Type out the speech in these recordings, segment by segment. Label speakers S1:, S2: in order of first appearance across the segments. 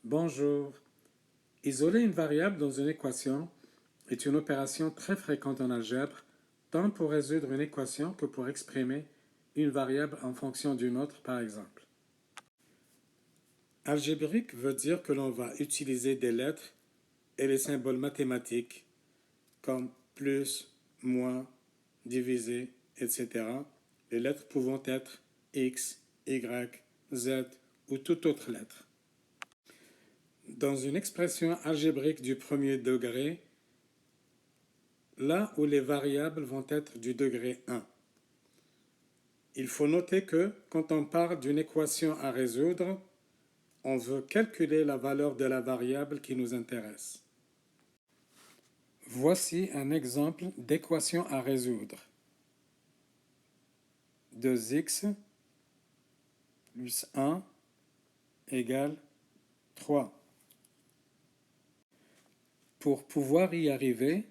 S1: Bonjour. Isoler une variable dans une équation est une opération très fréquente en algèbre, tant pour résoudre une équation que pour exprimer une variable en fonction d'une autre, par exemple. Algébrique veut dire que l'on va utiliser des lettres et les symboles mathématiques comme plus, moins, divisé, etc. Les lettres pouvant être X, Y, Z ou toute autre lettre. Dans une expression algébrique du premier degré, là où les variables vont être du degré 1. Il faut noter que quand on parle d'une équation à résoudre, on veut calculer la valeur de la variable qui nous intéresse. Voici un exemple d'équation à résoudre. 2x plus 1 égale 3. Pour pouvoir y arriver,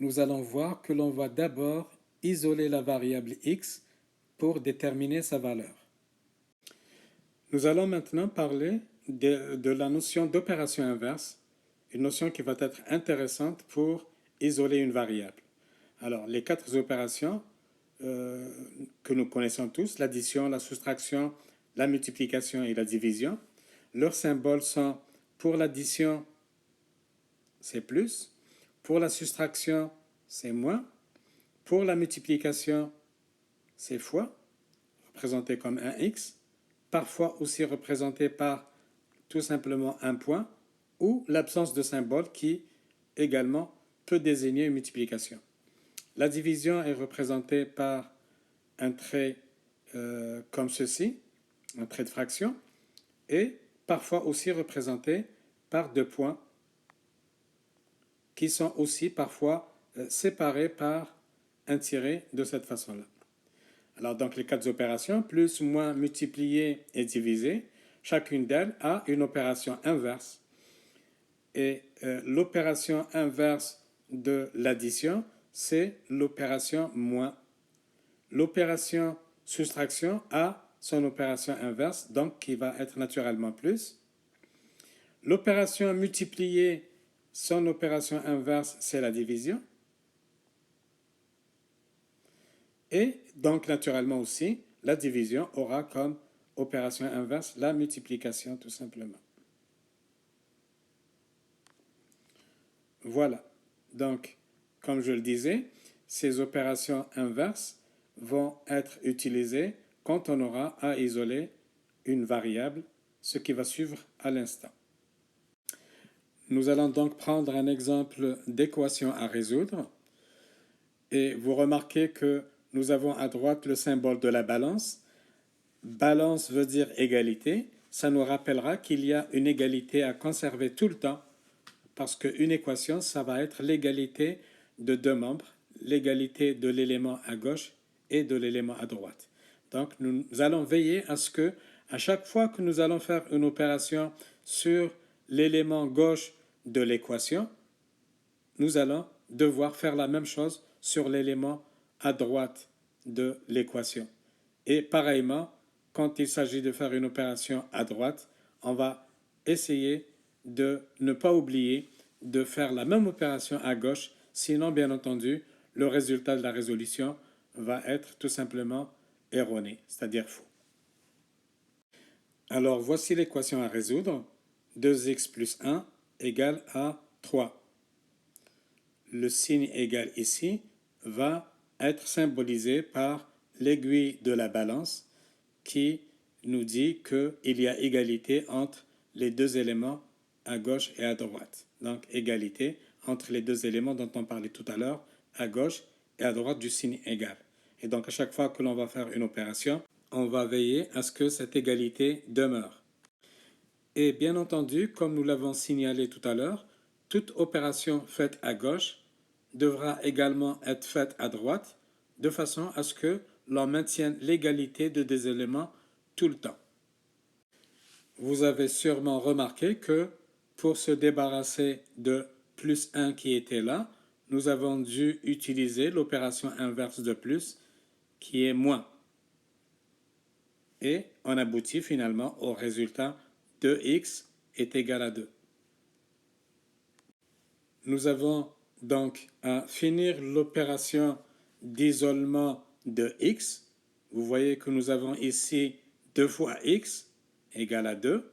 S1: nous allons voir que l'on va d'abord isoler la variable x pour déterminer sa valeur. Nous allons maintenant parler de la notion d'opération inverse, une notion qui va être intéressante pour isoler une variable. Alors, les quatre opérations que nous connaissons tous, l'addition, la soustraction, la multiplication et la division, leurs symboles sont pour l'addition, c'est plus, pour la soustraction, c'est moins, pour la multiplication, c'est fois, représenté comme un x, parfois aussi représenté par tout simplement un point, ou l'absence de symbole qui également peut désigner une multiplication. La division est représentée par un trait comme ceci, un trait de fraction, et parfois aussi représenté par deux points qui sont aussi parfois séparés par un tiret de cette façon-là. Alors donc les quatre opérations, plus, moins, multiplier et diviser, chacune d'elles a une opération inverse. Et l'opération inverse de l'addition, c'est l'opération moins. L'opération soustraction a son opération inverse, donc qui va être naturellement plus. L'opération multiplier, son opération inverse, c'est la division. Et donc, naturellement aussi, la division aura comme opération inverse la multiplication, tout simplement. Voilà. Donc, comme je le disais, ces opérations inverses vont être utilisées quand on aura à isoler une variable, ce qui va suivre à l'instant. Nous allons donc prendre un exemple d'équation à résoudre. Et vous remarquez que nous avons à droite le symbole de la balance. Balance veut dire égalité. Ça nous rappellera qu'il y a une égalité à conserver tout le temps, parce qu'une équation, ça va être l'égalité de deux membres, l'égalité de l'élément à gauche et de l'élément à droite. Donc nous allons veiller à ce que, à chaque fois que nous allons faire une opération sur l'élément gauche de l'équation, nous allons devoir faire la même chose sur l'élément à droite de l'équation. Et pareillement, quand il s'agit de faire une opération à droite, on va essayer de ne pas oublier de faire la même opération à gauche, sinon, bien entendu, le résultat de la résolution va être tout simplement erroné, c'est-à-dire faux. Alors, voici l'équation à résoudre. 2x plus 1 égale à 3. Le signe égal ici va être symbolisé par l'aiguille de la balance qui nous dit qu'il y a égalité entre les deux éléments à gauche et à droite. Donc égalité entre les deux éléments dont on parlait tout à l'heure, à gauche et à droite du signe égal. Et donc à chaque fois que l'on va faire une opération, on va veiller à ce que cette égalité demeure. Et bien entendu, comme nous l'avons signalé tout à l'heure, toute opération faite à gauche devra également être faite à droite, de façon à ce que l'on maintienne l'égalité de des éléments tout le temps. Vous avez sûrement remarqué que pour se débarrasser de plus 1 qui était là, nous avons dû utiliser l'opération inverse de plus qui est moins. Et on aboutit finalement au résultat 2x est égal à 2. Nous avons donc à finir l'opération d'isolement de x. Vous voyez que nous avons ici 2 fois x égale à 2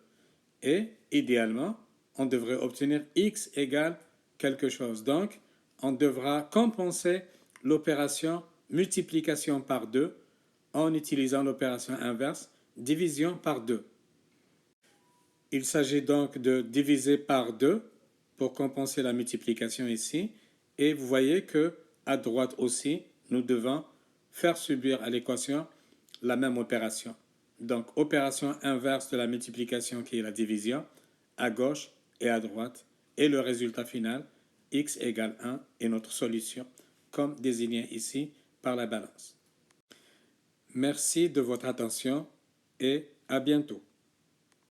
S1: et idéalement, on devrait obtenir x égale quelque chose. Donc, on devra compenser l'opération multiplication par 2 en utilisant l'opération inverse division par 2. Il s'agit donc de diviser par 2 pour compenser la multiplication ici. Et vous voyez que à droite aussi, nous devons faire subir à l'équation la même opération. Donc, opération inverse de la multiplication qui est la division, à gauche et à droite. Et le résultat final, x égale 1 est notre solution, comme désigné ici par la balance. Merci de votre attention et à bientôt.